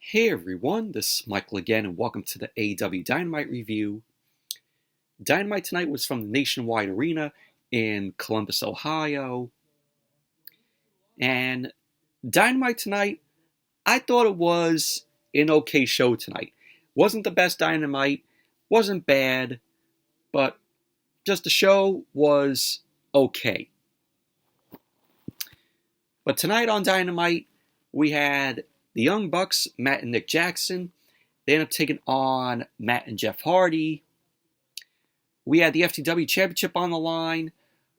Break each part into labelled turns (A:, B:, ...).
A: Hey everyone, this is Michael again, and welcome to the AEW Dynamite review. Dynamite tonight was from the Nationwide Arena in Columbus, Ohio. And Dynamite tonight, I thought it was an okay show tonight. Wasn't the best Dynamite, wasn't bad, but just the show was okay. But tonight on Dynamite, we had the Young Bucks, Matt and Nick Jackson. They ended up taking on Matt and Jeff Hardy. We had the FTW Championship on the line,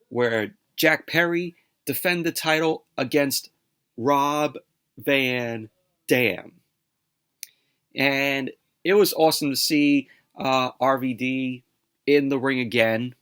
A: where Jack Perry defended the title against Rob Van Dam. And it was awesome to see RVD in the ring again.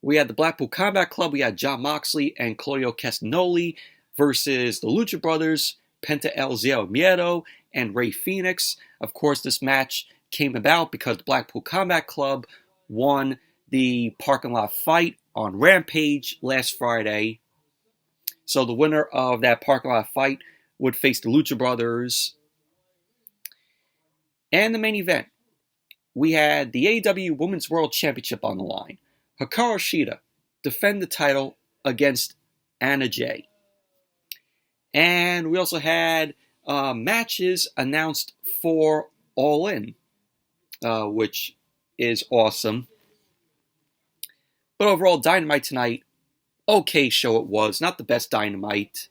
A: We had the Blackpool Combat Club. We had Jon Moxley and Claudio Castagnoli versus the Lucha Brothers, Penta El Zero Miedo, and Rey Fenix. Of course, this match came about because the Blackpool Combat Club won the parking lot fight on Rampage last Friday. So the winner of that parking lot fight would face the Lucha Brothers. And the main event, we had the AEW Women's World Championship on the line. Hikaru Shida defend the title against Anna Jay. And we also had matches announced for All In, which is awesome. But overall, Dynamite tonight, okay show it was. Not the best Dynamite.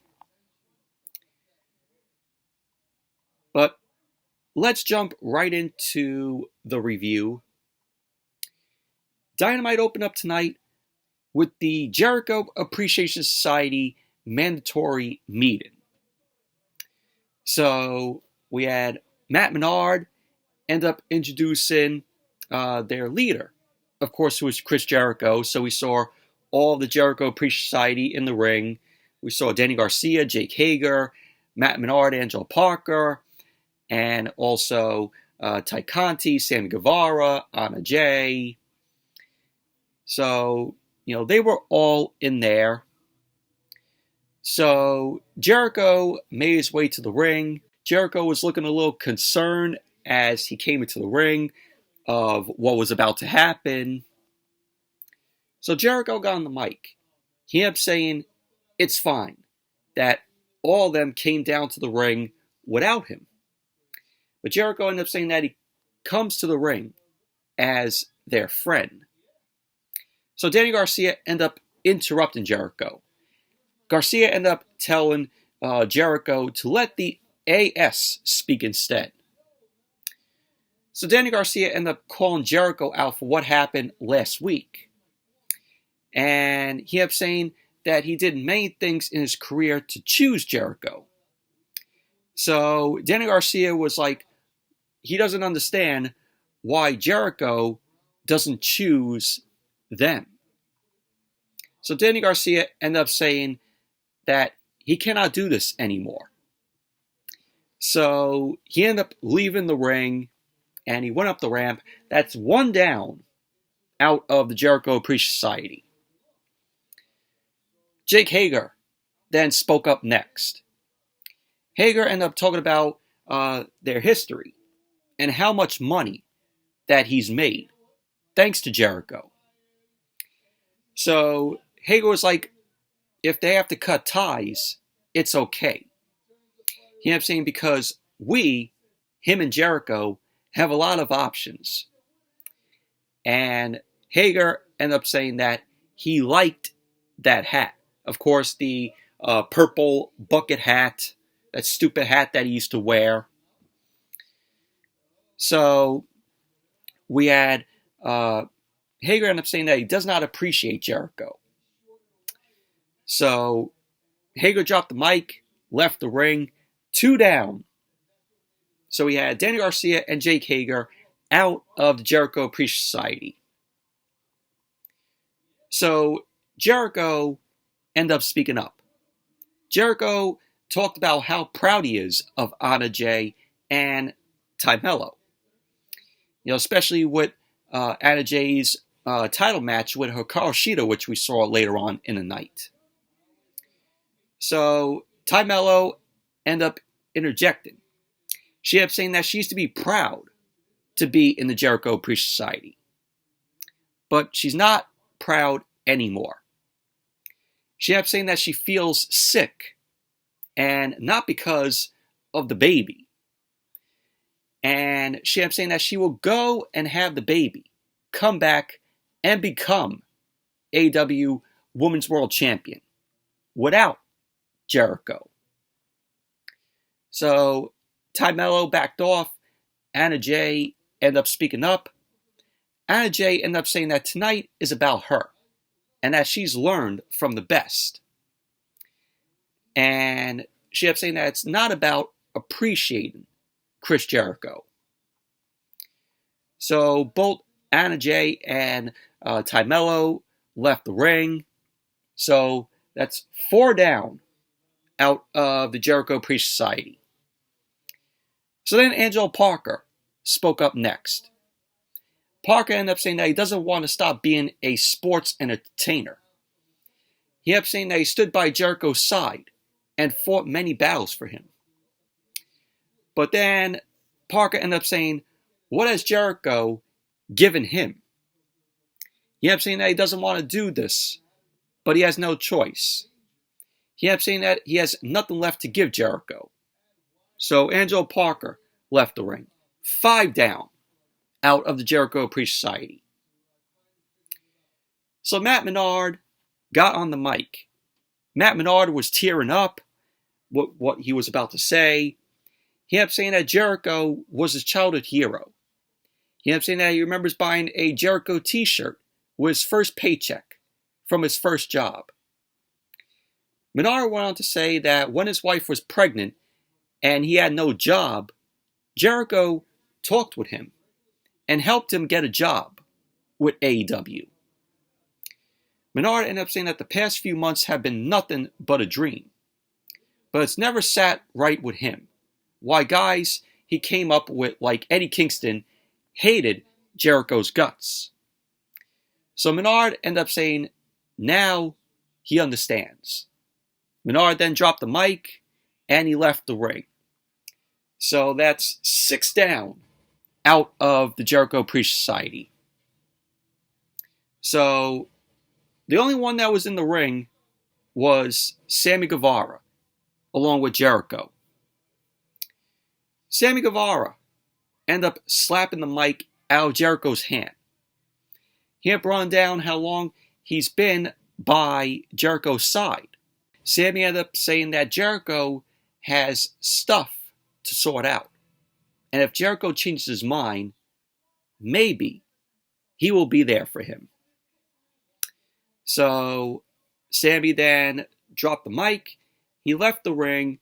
A: But let's jump right into the review. Dynamite opened up tonight with the Jericho Appreciation Society mandatory meeting. So we had Matt Menard end up introducing their leader, of course, who was Chris Jericho. So we saw all the Jericho Appreciation Society in the ring. We saw Danny Garcia, Jake Hager, Matt Menard, Angelo Parker, and also Ty Conti, Sammy Guevara, Anna Jay. So, they were all in there. So Jericho made his way to the ring. Jericho was looking a little concerned as he came into the ring of what was about to happen. So Jericho got on the mic. He ended up saying it's fine that all of them came down to the ring without him. But Jericho ended up saying that he comes to the ring as their friend. So Danny Garcia ended up interrupting Jericho. Garcia ended up telling Jericho to let the AS speak instead. So Danny Garcia ended up calling Jericho out for what happened last week. And he ended up saying that he did many things in his career to choose Jericho. So Danny Garcia was like, he doesn't understand why Jericho doesn't choose them. So Danny Garcia ended up saying that he cannot do this anymore. So he ended up leaving the ring and he went up the ramp. That's one down out of the Jericho Appreciation Society. Jake Hager then spoke up next. Hager ended up talking about their history and how much money that he's made thanks to Jericho. So Hager was like, if they have to cut ties, it's okay. He ended up saying because him and Jericho, have a lot of options. And Hager ended up saying that he liked that hat. Of course, the purple bucket hat, that stupid hat that he used to wear. So we had Hager ended up saying that he does not appreciate Jericho. So Hager dropped the mic, left the ring, 2 down. So we had Danny Garcia and Jake Hager out of the Jericho Appreciation Society. So Jericho ended up speaking up. Jericho talked about how proud he is of Anna Jay and Ty Mello. Especially with Anna Jay's title match with Hikaru Shida, which we saw later on in the night. So Ty Mello ended up interjecting. She kept saying that she used to be proud to be in the Jericho Appreciation Society. But she's not proud anymore. She kept saying that she feels sick, and not because of the baby. And she kept saying that she will go and have the baby, come back, and become AEW Women's World Champion without Jericho. So Ty Mello backed off. Anna Jay ended up speaking up. Anna Jay ended up saying that tonight is about her and that she's learned from the best. And she kept saying that it's not about appreciating Chris Jericho. So both Anna Jay and Ty Mello left the ring. So that's 4 down out of the Jericho Appreciation Society. So then Angelo Parker spoke up next. Parker ended up saying that he doesn't want to stop being a sports entertainer. He kept saying that he stood by Jericho's side and fought many battles for him. But then Parker ended up saying, what has Jericho given him? He kept saying that he doesn't want to do this, but he has no choice. He kept saying that he has nothing left to give Jericho. So Angelo Parker left the ring. 5 down out of the Jericho Appreciation Society. So Matt Menard got on the mic. Matt Menard was tearing up what he was about to say. He kept saying that Jericho was his childhood hero. He kept saying that he remembers buying a Jericho t-shirt with his first paycheck from his first job. Menard went on to say that when his wife was pregnant and he had no job, Jericho talked with him and helped him get a job with AEW. Menard ended up saying that the past few months have been nothing but a dream. But it's never sat right with him. Why guys he came up with, like Eddie Kingston, hated Jericho's guts. So Menard ended up saying, now he understands. Menard then dropped the mic and he left the ring. So that's 6 down out of the Jericho Appreciation Society. So the only one that was in the ring was Sammy Guevara, along with Jericho. Sammy Guevara ended up slapping the mic out of Jericho's hand. He ended up running down how long he's been by Jericho's side. Sammy ended up saying that Jericho has stuff to sort out. And if Jericho changes his mind, maybe he will be there for him. So Sammy then dropped the mic, he left the ring,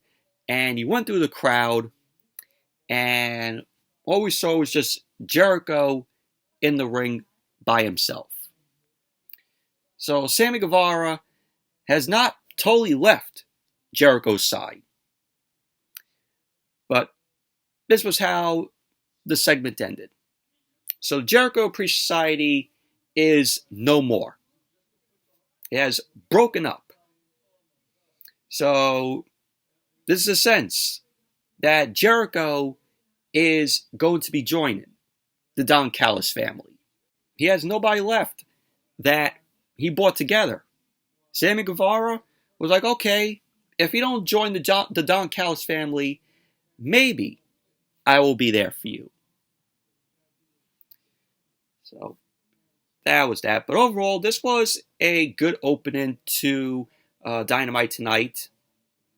A: and he went through the crowd, and all we saw was just Jericho in the ring by himself. So Sammy Guevara has not totally left Jericho's side. But this was how the segment ended. So Jericho Appreciation Society is no more. It has broken up. So this is a sense that Jericho is going to be joining the Don Callis family. He has nobody left that he brought together. Sammy Guevara was like, okay, if you don't join the Don Callis family, maybe I will be there for you. So that was that. But overall, this was a good opening to Dynamite tonight.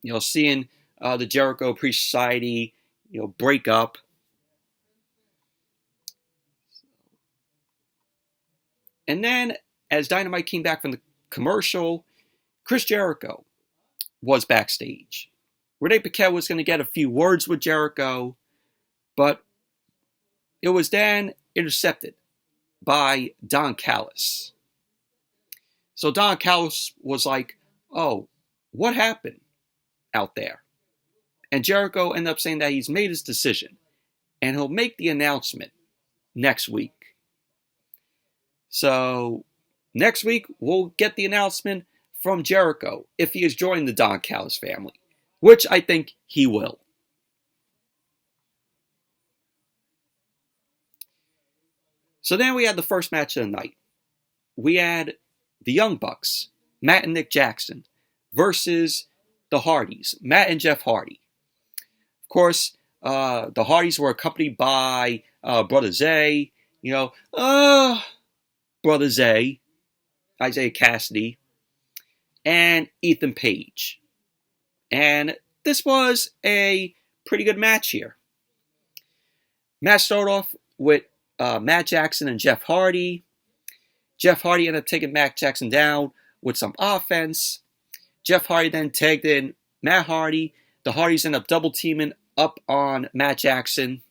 A: You know, seeing the Jericho Appreciation Society, break up. And then, as Dynamite came back from the commercial, Chris Jericho was backstage. Renee Paquette was going to get a few words with Jericho, but it was then intercepted by Don Callis. So Don Callis was like, oh, what happened out there? And Jericho ended up saying that he's made his decision and he'll make the announcement next week. So next week we'll get the announcement from Jericho if he has joined the Don Callis family, which I think he will. So then we had the first match of the night. We had the Young Bucks, Matt and Nick Jackson, versus the Hardys, Matt and Jeff Hardy. Of course, the Hardys were accompanied by Brother Zay, Brother Zay, Isaiah Cassidy, and Ethan Page. And this was a pretty good match here. Match started off with Matt Jackson and Jeff Hardy. Jeff Hardy ended up taking Matt Jackson down with some offense. Jeff Hardy then tagged in Matt Hardy. The Hardys ended up double teaming up on Matt Jackson.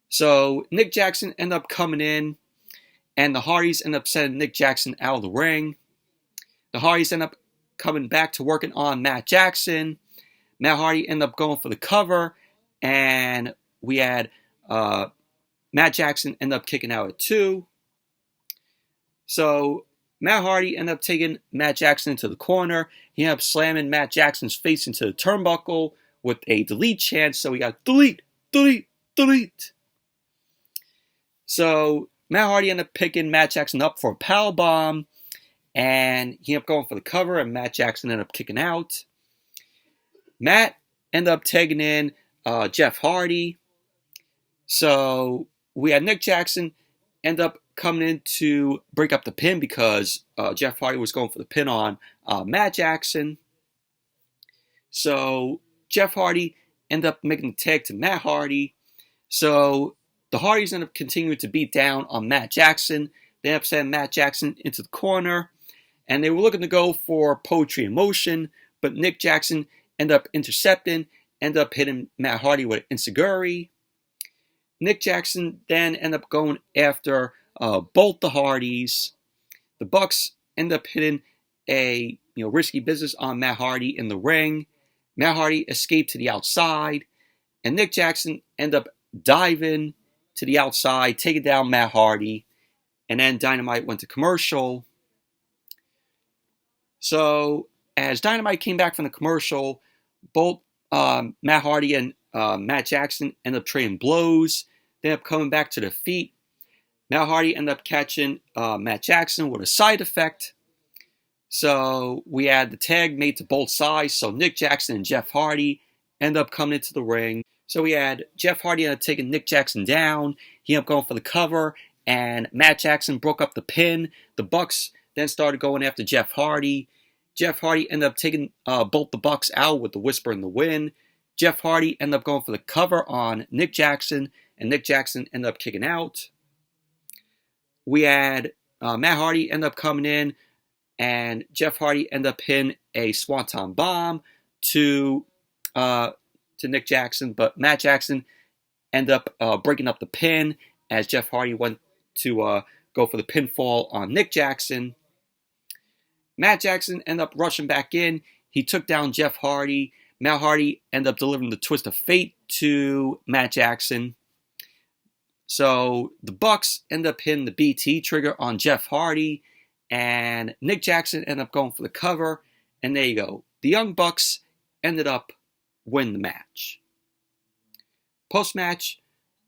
A: So Nick Jackson ended up coming in, and the Hardys ended up sending Nick Jackson out of the ring. The Hardys ended up coming back to working on Matt Jackson. Matt Hardy ended up going for the cover, and we had Matt Jackson ended up kicking out at 2. So Matt Hardy ended up taking Matt Jackson into the corner. He ended up slamming Matt Jackson's face into the turnbuckle with a delete chant. So we got delete, delete, delete. So Matt Hardy ended up picking Matt Jackson up for a powerbomb, and he ended up going for the cover, and Matt Jackson ended up kicking out. Matt ended up tagging in Jeff Hardy. So we had Nick Jackson end up coming in to break up the pin because Jeff Hardy was going for the pin on Matt Jackson. So Jeff Hardy ended up making the tag to Matt Hardy. So the Hardys ended up continuing to beat down on Matt Jackson. They ended up sending Matt Jackson into the corner, and they were looking to go for Poetry in Motion, but Nick Jackson ended up intercepting, ended up hitting Matt Hardy with an enziguri. Nick Jackson then ended up going after both the Hardys. The Bucks end up hitting a risky business on Matt Hardy in the ring. Matt Hardy escaped to the outside, and Nick Jackson ended up diving to the outside, taking down Matt Hardy, and then Dynamite went to commercial. So as Dynamite came back from the commercial, both Matt Hardy and Matt Jackson ended up trading blows. They ended up coming back to their feet. Matt Hardy ended up catching Matt Jackson with a side effect. So we had the tag made to both sides. So Nick Jackson and Jeff Hardy ended up coming into the ring. So we had Jeff Hardy ended up taking Nick Jackson down. He ended up going for the cover, and Matt Jackson broke up the pin. The Bucks then started going after Jeff Hardy. Jeff Hardy ended up taking both the Bucks out with the Whisper in the Wind. Jeff Hardy ended up going for the cover on Nick Jackson, and Nick Jackson ended up kicking out. We had Matt Hardy end up coming in, and Jeff Hardy ended up hitting a Swanton Bomb to Nick Jackson, but Matt Jackson ended up breaking up the pin as Jeff Hardy went to go for the pinfall on Nick Jackson. Matt Jackson ended up rushing back in. He took down Jeff Hardy. Matt Hardy ended up delivering the Twist of Fate to Matt Jackson. So the Bucks ended up hitting the BT trigger on Jeff Hardy, and Nick Jackson ended up going for the cover. And there you go. The Young Bucks ended up winning the match. Post-match,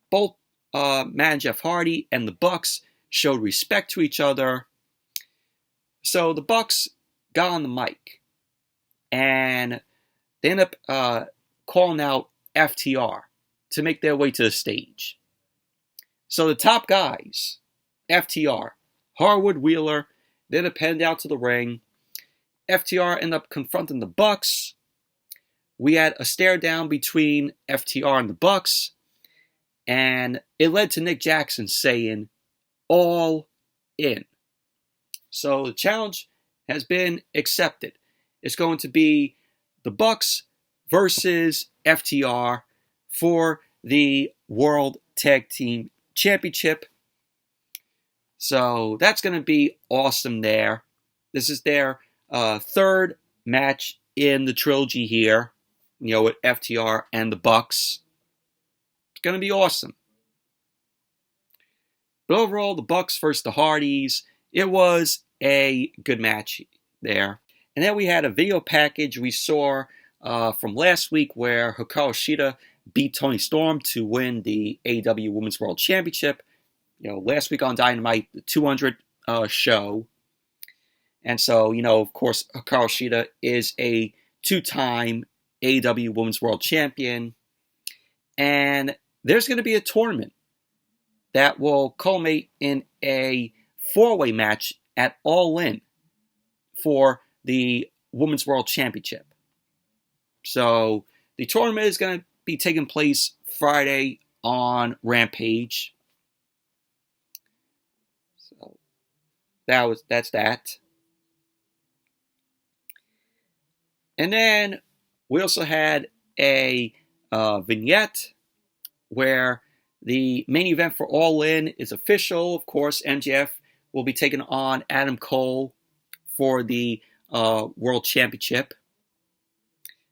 A: both Matt and Jeff Hardy and the Bucks showed respect to each other. So the Bucks got on the mic, and they ended up calling out FTR to make their way to the stage. So the top guys, FTR, Harwood, Wheeler, they ended up heading down to the ring. FTR ended up confronting the Bucks. We had a stare down between FTR and the Bucks, and it led to Nick Jackson saying, "All in." So the challenge has been accepted. It's going to be the Bucks versus FTR for the World Tag Team Championship. So that's going to be awesome there. This is their third match in the trilogy here, with FTR and the Bucks. It's going to be awesome. But overall, the Bucks versus the Hardys, it was a good match there. And then we had a video package we saw from last week where Hikaru Shida beat Toni Storm to win the AEW Women's World Championship. last week on Dynamite, the 200 show. And so, of course, Hikaru Shida is a two-time AEW Women's World Champion. And there's going to be a tournament that will culminate in a four-way match at All In for the Women's World Championship. So the tournament is going to be taking place Friday on Rampage. So that's that. And then we also had a vignette where the main event for All In is official. Of course, MJF will be taking on Adam Cole for the World Championship.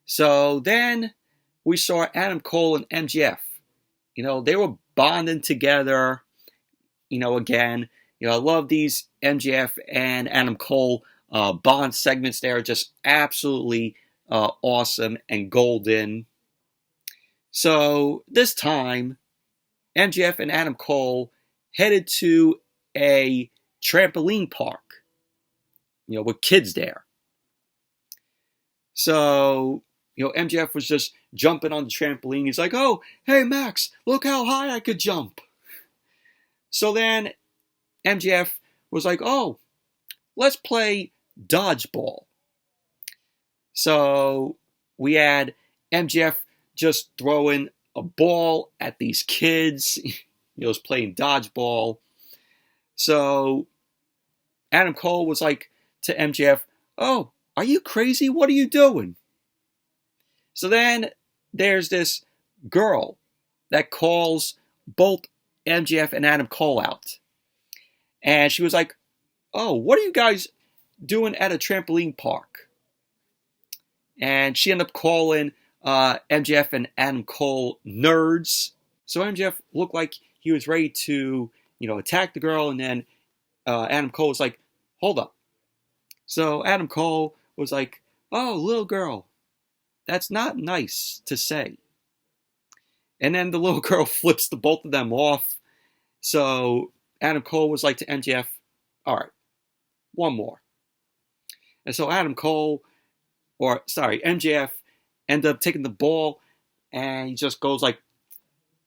A: So then we saw Adam Cole and MJF. They were bonding together. Again, I love these MJF and Adam Cole Bond segments. They are just absolutely awesome and golden. So this time, MJF and Adam Cole headed to a trampoline park, with kids there. So, MJF was just jumping on the trampoline. He's like, "Oh, hey Max, look how high I could jump." So then MJF was like, "Oh, let's play dodgeball." So we had MJF just throwing a ball at these kids. He was playing dodgeball. So Adam Cole was like to MJF, "Oh, are you crazy? What are you doing?" So then there's this girl that calls both MJF and Adam Cole out. And she was like, "Oh, what are you guys doing at a trampoline park?" And she ended up calling MJF and Adam Cole nerds. So MJF looked like he was ready to, attack the girl. And then Adam Cole was like, "Hold up." So Adam Cole was like, "Oh, little girl, that's not nice to say." And then the little girl flips the both of them off. So Adam Cole was like to MJF, "All right, one more." And so MJF ended up taking the ball and he just goes like,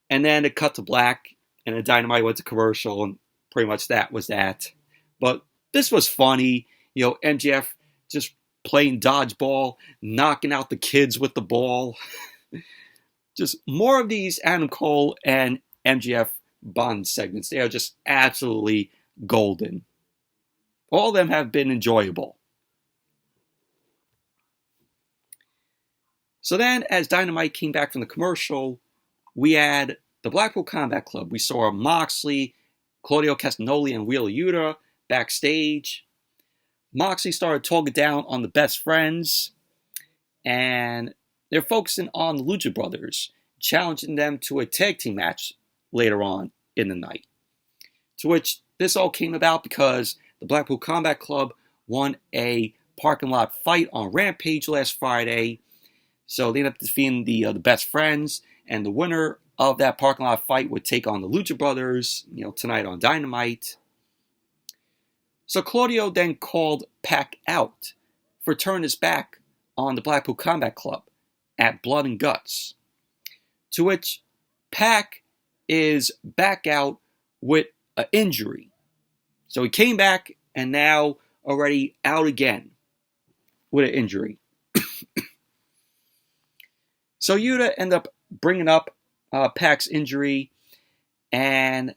A: and then it cut to black and the Dynamite went to commercial and pretty much that was that. But this was funny, MJF just playing dodgeball, knocking out the kids with the ball. Just more of these Adam Cole and MJF Bond segments. They are just absolutely golden. All of them have been enjoyable. So then, as Dynamite came back from the commercial, we had the Blackpool Combat Club. We saw Moxley, Claudio Castagnoli, and Wheeler Yuta backstage. Moxley started talking down on the Best Friends, and they're focusing on the Lucha Brothers, challenging them to a tag team match later on in the night. To which this all came about because the Blackpool Combat Club won a parking lot fight on Rampage last Friday. So they ended up defeating the Best Friends, and the winner of that parking lot fight would take on the Lucha Brothers, tonight on Dynamite. So Claudio then called Pac out for turning his back on the Blackpool Combat Club at Blood and Guts. To which Pac is back out with an injury. So he came back and now already out again with an injury. So Yuta ended up bringing up Pax Injury and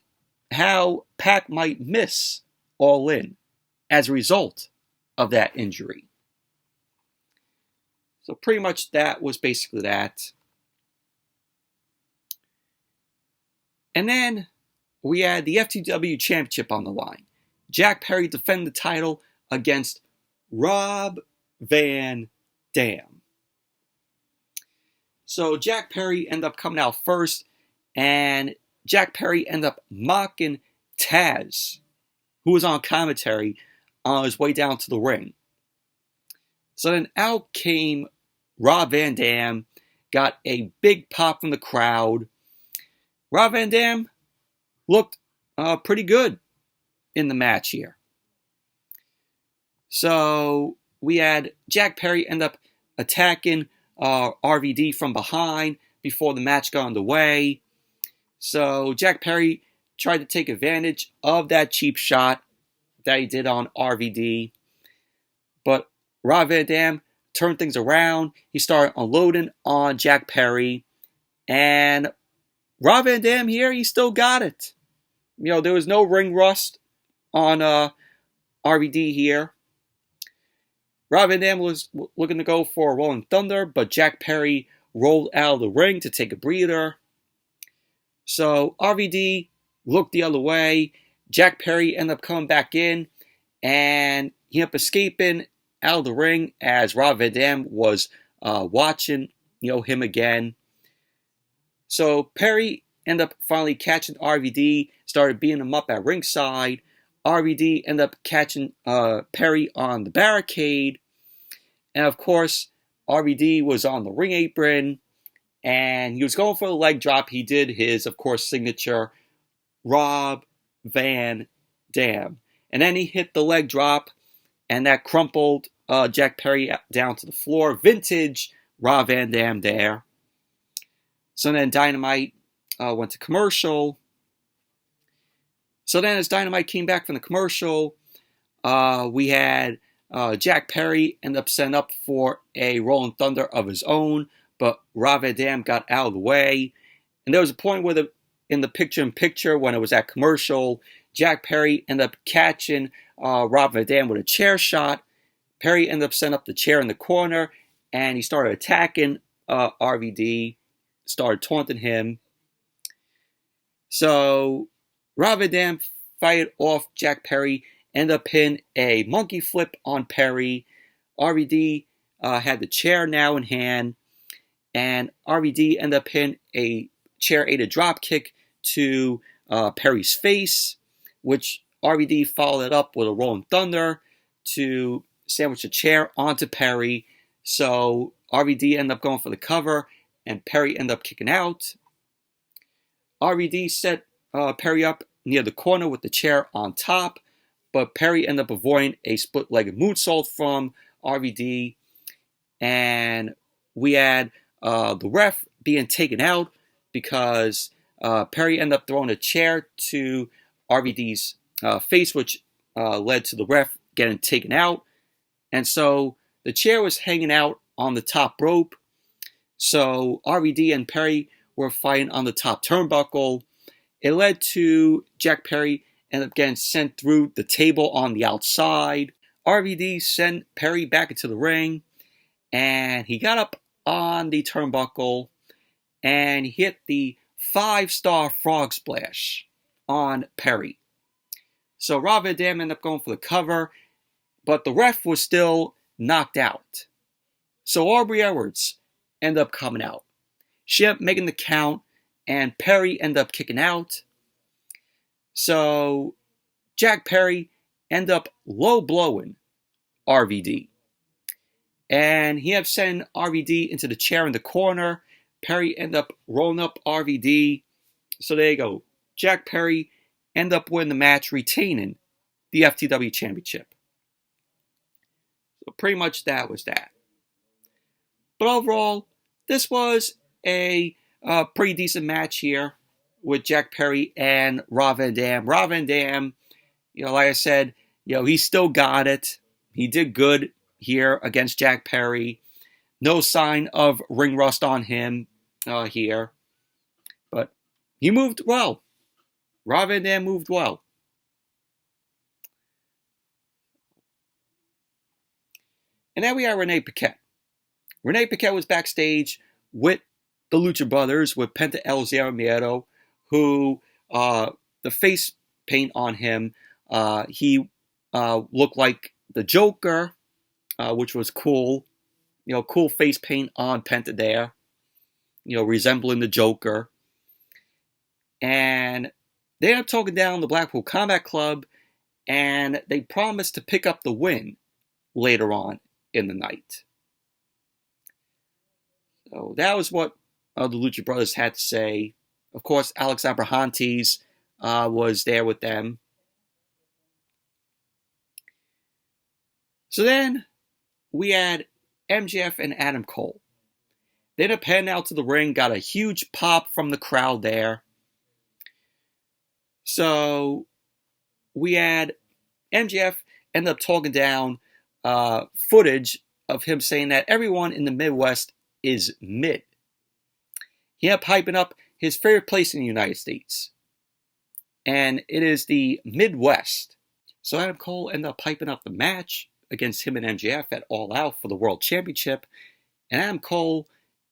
A: how Pac might miss All In as a result of that injury. So pretty much that was basically that. And then we had the FTW Championship on the line. Jack Perry defended the title against Rob Van Dam. So Jack Perry ended up coming out first, and Jack Perry ended up mocking Taz, who was on commentary on his way down to the ring. So then out came Rob Van Dam, got a big pop from the crowd. Rob Van Dam looked pretty good in the match here. So we had Jack Perry end up attacking RVD from behind before the match got underway. So Jack Perry tried to take advantage of that cheap shot that he did on RVD. But Rob Van Dam turned things around. He started unloading on Jack Perry. And Rob Van Dam here, he still got it. There was no ring rust on RVD here. Rob Van Dam was looking to go for a Rolling Thunder, but Jack Perry rolled out of the ring to take a breather. So RVD looked the other way. Jack Perry ended up coming back in, and he ended up escaping out of the ring as Rob Van Dam was watching him again. So Perry ended up finally catching RVD, started beating him up at ringside. RVD ended up catching Perry on the barricade. And of course, RVD was on the ring apron, and he was going for the leg drop. He did his, of course, signature Rob Van Dam. And then he hit the leg drop, and that crumpled Jack Perry down to the floor. Vintage Rob Van Dam there. So then Dynamite went to commercial. So then as Dynamite came back from the commercial, we had Jack Perry end up setting up for a Rolling Thunder of his own, but Rob Van Dam got out of the way. And there was a point where in the picture-in-picture, when it was at commercial, Jack Perry ended up catching Rob Van Dam with a chair shot. Perry ended up setting up the chair in the corner, and he started attacking RVD, started taunting him. So Rob Van Dam fired off Jack Perry, ended up hitting a monkey flip on Perry. RVD had the chair now in hand, and RVD ended up hitting a chair-aided drop kick to Perry's face, which RVD followed up with a Rolling Thunder to sandwich a chair onto Perry. So RVD ended up going for the cover, and Perry ended up kicking out. RVD set Perry up near the corner with the chair on top, but Perry ended up avoiding a split-legged moonsault from RVD. And we had the ref being taken out because Perry ended up throwing a chair to RVD's face, which led to the ref getting taken out. And so the chair was hanging out on the top rope. So RVD and Perry were fighting on the top turnbuckle. It led to Jack Perry ended up getting sent through the table on the outside. RVD sent Perry back into the ring, and he got up on the turnbuckle and hit the 5-star frog splash on Perry. So Rob Van Dam ended up going for the cover, but the ref was still knocked out. So Aubrey Edwards ended up coming out. She ended up making the count, and Perry ended up kicking out. So Jack Perry ended up low blowing RVD. And he ended up sending RVD into the chair in the corner. Perry ended up rolling up RVD. So there you go. Jack Perry ended up winning the match, retaining the FTW Championship. So pretty much that was that. But overall, this was a pretty decent match here with Jack Perry and Rob Van Dam. Rob Van Dam, like I said, he still got it. He did good here against Jack Perry. No sign of ring rust on him here. But he moved well. Rob Van Dam moved well. And then we have Renee Paquette. Renee Paquette was backstage with the Lucha Brothers, with Penta El Zero Miedo, who, the face paint on him, he looked like the Joker, which was cool. Cool face paint on Penta there, resembling the Joker. And they ended up talking down the Blackpool Combat Club, and they promised to pick up the win later on in the night. So that was what the Lucha Brothers had to say. Of course, Alex Abrahantes was there with them. So then we had MJF and Adam Cole. They ended up heading out to the ring, got a huge pop from the crowd there. So we had MJF end up talking down footage of him saying that everyone in the Midwest is mid. He ended up hyping up his favorite place in the United States, and it is the Midwest. So Adam Cole ended up hyping up the match against him and MJF at All Out for the World Championship, and Adam Cole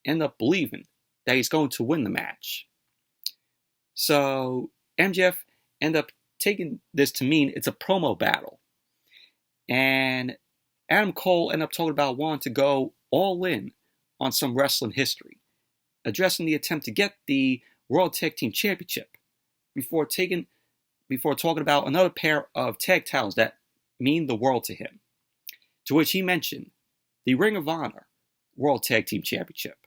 A: ended up believing that he's going to win the match. So MJF ended up taking this to mean it's a promo battle. And Adam Cole ended up talking about wanting to go all in on some wrestling history, addressing the attempt to get the World Tag Team Championship before talking about another pair of tag titles that mean the world to him, to which he mentioned the Ring of Honor World Tag Team Championship.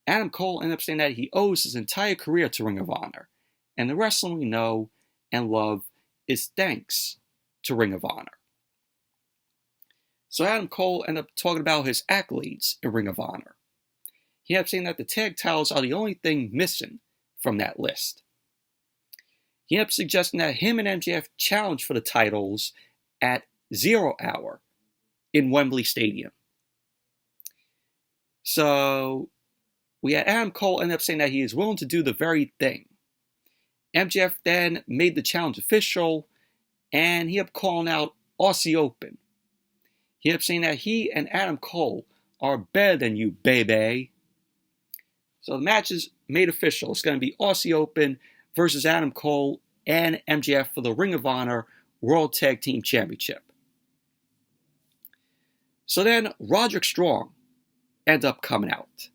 A: Adam Cole ended up saying that he owes his entire career to Ring of Honor, and the wrestling we know and love is thanks to Ring of Honor. So Adam Cole ended up talking about his accolades in Ring of Honor. He ended up saying that the tag titles are the only thing missing from that list. He ended up suggesting that him and MJF challenge for the titles at 0 Hour in Wembley Stadium. So we had Adam Cole end up saying that he is willing to do the very thing. MJF then made the challenge official, and he ended up calling out Aussie Open. He ended up saying that he and Adam Cole are better than you, baby. So the match is made official. It's going to be Aussie Open versus Adam Cole and MJF for the Ring of Honor World Tag Team Championship. So then Roderick Strong ended up coming out.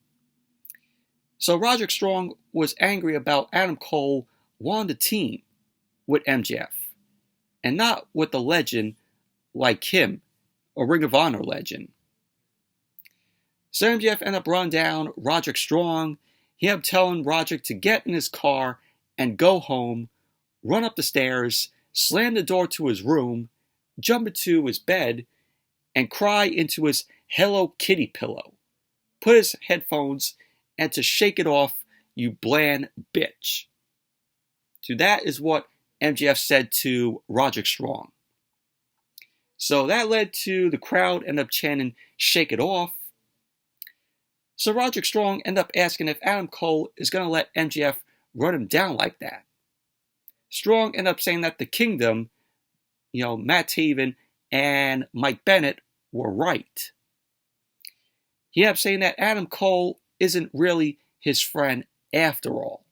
A: So Roderick Strong was angry about Adam Cole wanting to team with MJF and not with a legend like him, a Ring of Honor legend. So MJF ended up running down Roderick Strong. He ended up telling Roderick to get in his car and go home, run up the stairs, slam the door to his room, jump into his bed, and cry into his Hello Kitty pillow. Put his headphones and to shake it off, you bland bitch. So that is what MJF said to Roderick Strong. So that led to the crowd end up chanting, shake it off. So Roderick Strong ended up asking if Adam Cole is going to let MJF run him down like that. Strong ended up saying that the Kingdom, Matt Taven and Mike Bennett were right. He ended up saying that Adam Cole isn't really his friend after all.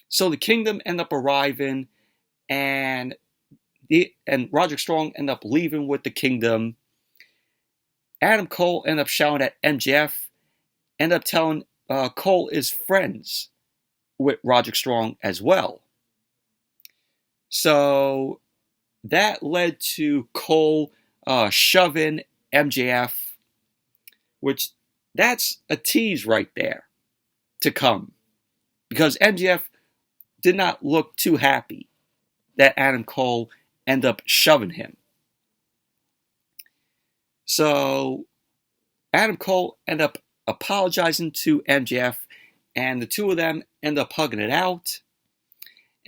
A: So the Kingdom ended up arriving, and Roderick Strong ended up leaving with the Kingdom. Adam Cole ended up shouting at MJF, ended up telling Cole is friends with Roderick Strong as well. So that led to Cole shoving MJF, which that's a tease right there to come, because MJF did not look too happy that Adam Cole ended up shoving him. So Adam Cole ended up apologizing to MJF, and the two of them ended up hugging it out.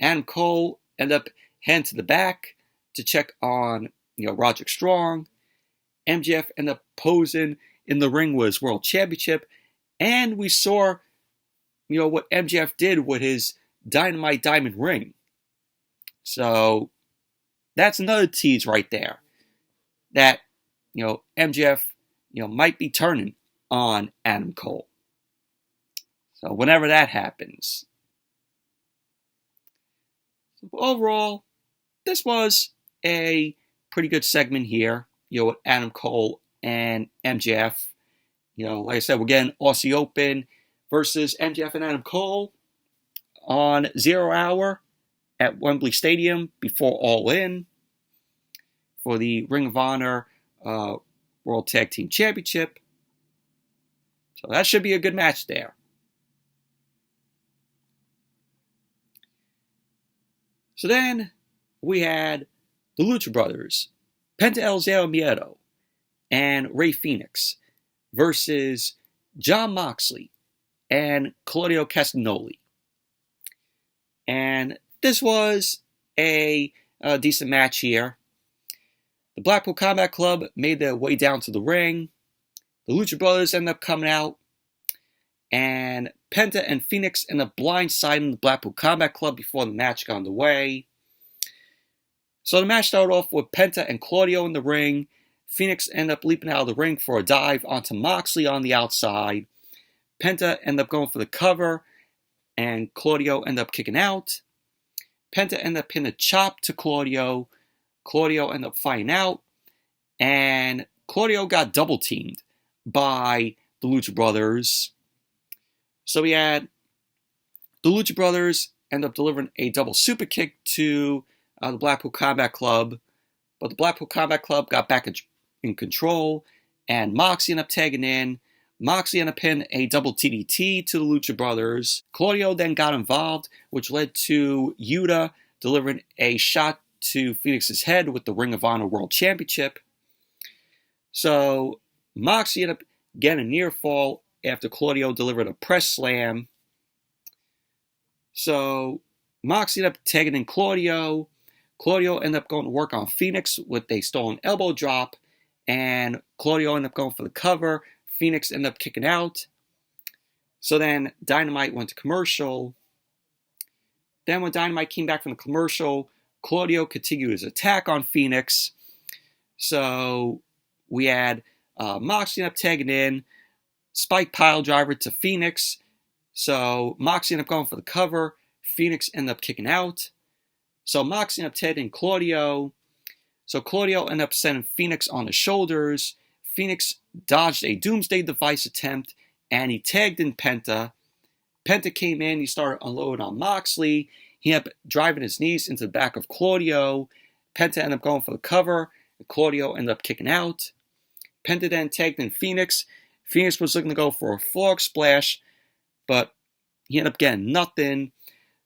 A: Adam Cole ended up heading to the back to check on Roderick Strong. MJF ended up posing in the ring with his World Championship, and we saw what MJF did with his Dynamite Diamond ring. So that's another tease right there that MJF might be turning on Adam Cole. So whenever that happens. So overall, this was a pretty good segment here, with Adam Cole and MJF. Like I said, we're getting Aussie Open versus MJF and Adam Cole on 0 Hour at Wembley Stadium before All In for the Ring of Honor World Tag Team Championship. So that should be a good match there. So then we had the Lucha Brothers, Penta El Zero Miedo, and Rey Fenix versus Jon Moxley and Claudio Castagnoli. And this was a decent match here. The Blackpool Combat Club made their way down to the ring. The Lucha Brothers ended up coming out, and Penta and Fenix ended up blindsiding the Blackpool Combat Club before the match got underway. So the match started off with Penta and Claudio in the ring. Fenix ended up leaping out of the ring for a dive onto Moxley on the outside. Penta ended up going for the cover, and Claudio ended up kicking out. Penta ended up pinning a chop to Claudio. Claudio ended up fighting out, and Claudio got double teamed by the Lucha Brothers. So we had the Lucha Brothers end up delivering a double super kick to the Blackpool Combat Club, but the Blackpool Combat Club got back in control, and Moxley ended up tagging in. Moxley ended up pinning a double DDT to the Lucha Brothers. Claudio then got involved, which led to Yuta delivering a shot to Fenix's head with the Ring of Honor World Championship. So Moxley ended up getting a near fall after Claudio delivered a press slam. So Moxley ended up tagging in Claudio. Claudio ended up going to work on Fenix with a stolen elbow drop, and Claudio ended up going for the cover. Fenix ended up kicking out. So then Dynamite went to commercial. Then when Dynamite came back from the commercial, Claudio continued his attack on Fenix. So we had Moxley ended up tagging in, spike pile driver to Fenix. So Moxley ended up going for the cover. Fenix ended up kicking out. So Moxley ended up tagging Claudio. So Claudio ended up sending Fenix on his shoulders. Fenix dodged a Doomsday Device attempt, and he tagged in Penta. Penta came in, he started unloading on Moxley. He ended up driving his knees into the back of Claudio. Penta ended up going for the cover, and Claudio ended up kicking out. Penta then tagged in Fenix. Fenix was looking to go for a frog splash, but he ended up getting nothing.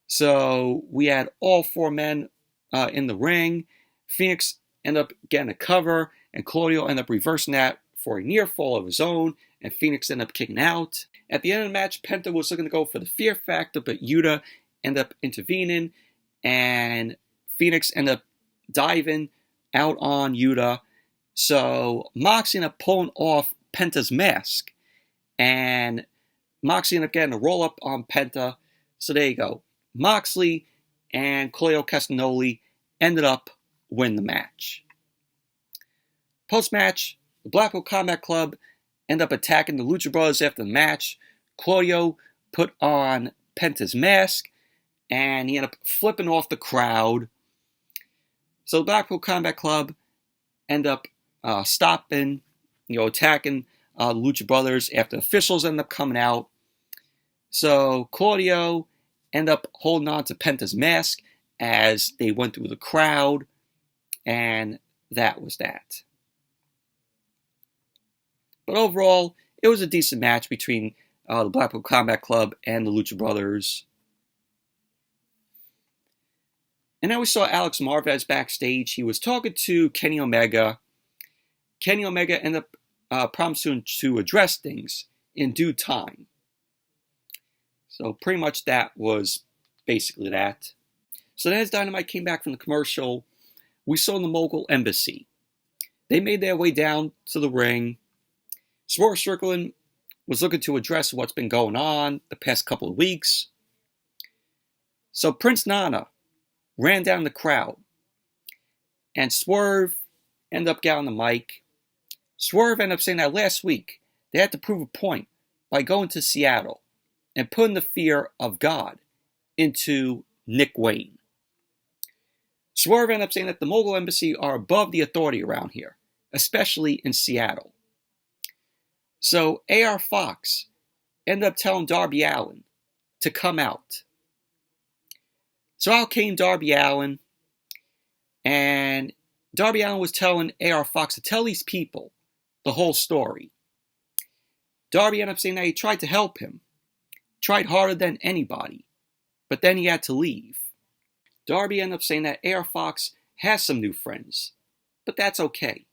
A: So we had all four men in the ring. Fenix ended up getting a cover, and Claudio ended up reversing that for a near fall of his own, and Fenix ended up kicking out. At the end of the match, Penta was looking to go for the Fear Factor, but Yuta ended up intervening, and Fenix ended up diving out on Yuta. So Moxley ended up pulling off Penta's mask, and Moxley ended up getting a roll-up on Penta. So there you go. Moxley and Claudio Castagnoli ended up winning the match. Post-match, the Blackpool Combat Club ended up attacking the Lucha Brothers after the match. Claudio put on Penta's mask, and he ended up flipping off the crowd. So the Blackpool Combat Club ended up stopping, attacking the Lucha Brothers after officials ended up coming out. So Claudio ended up holding on to Penta's mask as they went through the crowd, and that was that. But overall, it was a decent match between the Blackpool Combat Club and the Lucha Brothers. And then we saw Alex Marvez backstage. He was talking to Kenny Omega. Kenny Omega ended up promising to address things in due time. So pretty much that was basically that. So then as Dynamite came back from the commercial, we saw the Mogul Embassy. They made their way down to the ring. Swerve Strickland was looking to address what's been going on the past couple of weeks. So Prince Nana ran down the crowd, and Swerve ended up getting on the mic. Swerve ended up saying that last week they had to prove a point by going to Seattle and putting the fear of God into Nick Wayne. Swerve ended up saying that the Mogul Embassy are above the authority around here, especially in Seattle. So AR Fox ended up telling Darby Allin to come out. So out came Darby Allin, and Darby Allin was telling AR Fox to tell these people the whole story. Darby ended up saying that he tried to help him, tried harder than anybody, but then he had to leave. Darby ended up saying that AR Fox has some new friends, but that's okay.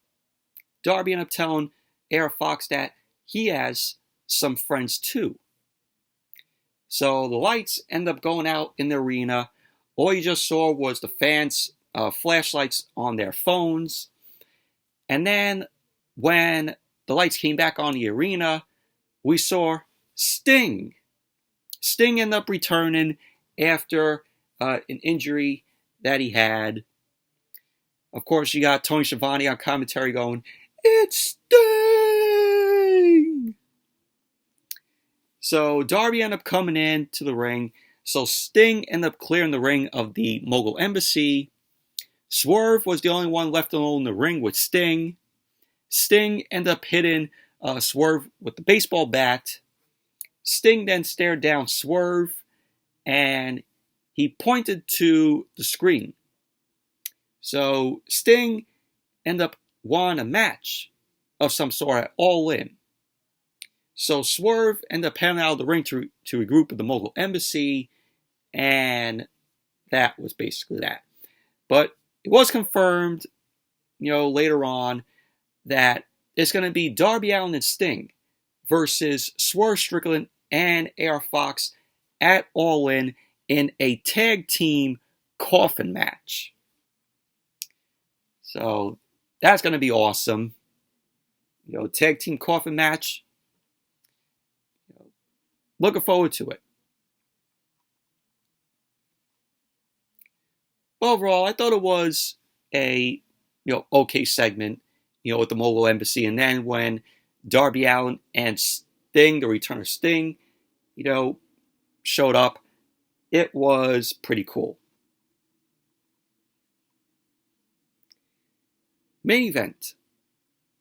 A: Darby ended up telling AR Fox that he has some friends too. So the lights end up going out in the arena. All you just saw was the fans' flashlights on their phones. And then when the lights came back on the arena, we saw Sting. Sting ended up returning after an injury that he had. Of course, you got Tony Schiavone on commentary going, "It's Sting!" So Darby ended up coming in to the ring. So Sting ended up clearing the ring of the Mogul Embassy. Swerve was the only one left alone in the ring with Sting. Sting ended up hitting Swerve with the baseball bat. Sting then stared down Swerve and he pointed to the screen. So Sting ended up won a match of some sort at All In. So Swerve ended up heading out of the ring to regroup with the Mogul Embassy, and that was basically that. But it was confirmed, later on that it's going to be Darby Allin and Sting versus Swerve Strickland and AR Fox at All In a tag team coffin match. So that's going to be awesome. Tag team coffin match. Looking forward to it. Overall, I thought it was a okay segment, with the Mogul Embassy, and then when Darby Allin and Sting, the return of Sting, showed up, it was pretty cool. Main event: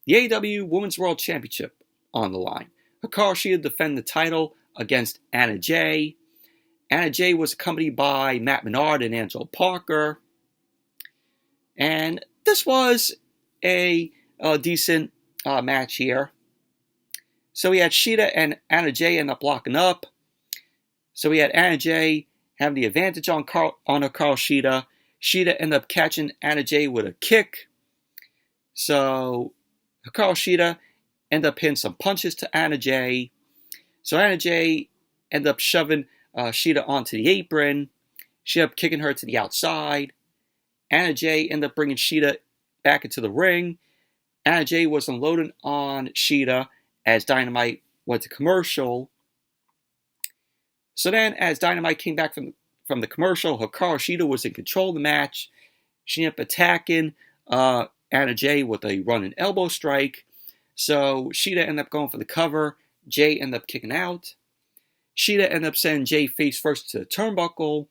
A: the AEW Women's World Championship on the line. Hikaru Shida defended the title against Anna Jay. Anna Jay was accompanied by Matt Menard and Angelo Parker. And this was a decent match here. So we had Shida and Anna Jay end up locking up. So we had Anna Jay having the advantage on Hikaru Shida. Shida ended up catching Anna Jay with a kick. So Hikaru Shida ended up hitting some punches to Anna Jay. So Anna Jay ended up shoving Shida onto the apron. She ended up kicking her to the outside. Anna Jay ended up bringing Shida back into the ring. Anna Jay was unloading on Shida as Dynamite went to commercial. So then, as Dynamite came back from the commercial, Hikaru Shida was in control of the match. She ended up attacking Anna Jay with a running elbow strike. So Shida ended up going for the cover. Jay ended up kicking out. Shida ended up sending Jay face first to the turnbuckle.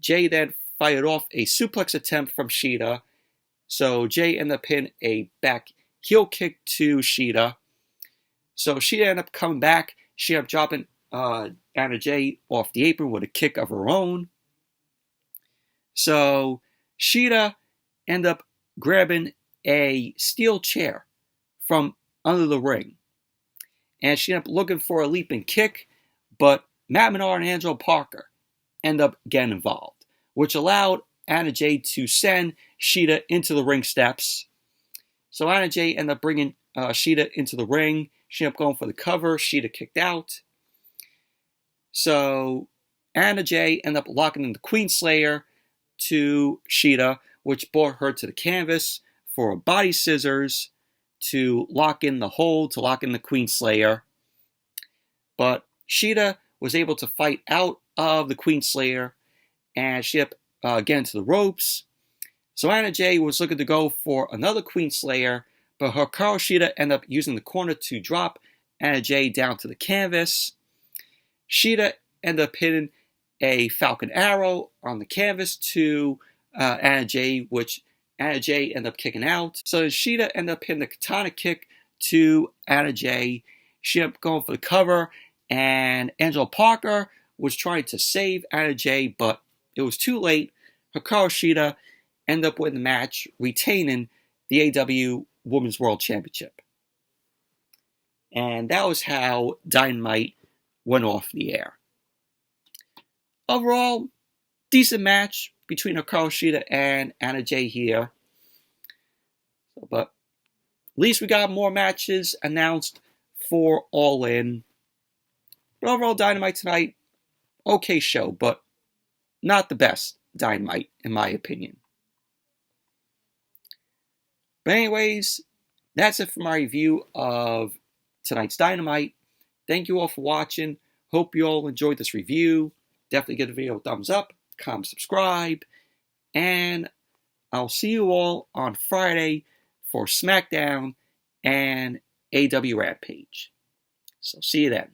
A: Jay then fired off a suplex attempt from Shida. So Jay ended up hitting a back heel kick to Shida. So Shida ended up coming back. She ended up dropping Anna Jay off the apron with a kick of her own. So Shida ended up grabbing a steel chair from under the ring. And she ended up looking for a leaping kick, but Matt Menard and Angelo Parker end up getting involved, which allowed Anna Jay to send Shida into the ring steps. So Anna Jay ended up bringing Shida into the ring. She ended up going for the cover. Shida kicked out. So Anna Jay ended up locking in the Queen Slayer to Shida, which brought her to the canvas for a body scissors to lock in the hold, to lock in the Queen Slayer. But Shida was able to fight out of the Queen Slayer, and she ended up getting to the ropes. So Anna Jay was looking to go for another Queen Slayer, but Hikaru Shida ended up using the corner to drop Anna Jay down to the canvas. Shida ended up hitting a Falcon Arrow on the canvas to Anna Jay, which Anna Jay ended up kicking out. So Shida ended up hitting the Katana kick to Anna Jay. She ended up going for the cover, and Angelo Parker was trying to save Anna Jay, but it was too late. Hikaru Shida ended up winning the match, retaining the AEW Women's World Championship. And that was how Dynamite went off the air. Overall, decent match, between Hikaru Shida and Anna Jay here. But at least we got more matches announced for All In. But overall, Dynamite tonight, okay show, but not the best Dynamite, in my opinion. But anyways, that's it for my review of tonight's Dynamite. Thank you all for watching. Hope you all enjoyed this review. Definitely give the video a thumbs up, comment, subscribe, and I'll see you all on Friday for SmackDown and AEW Rampage. So see you then.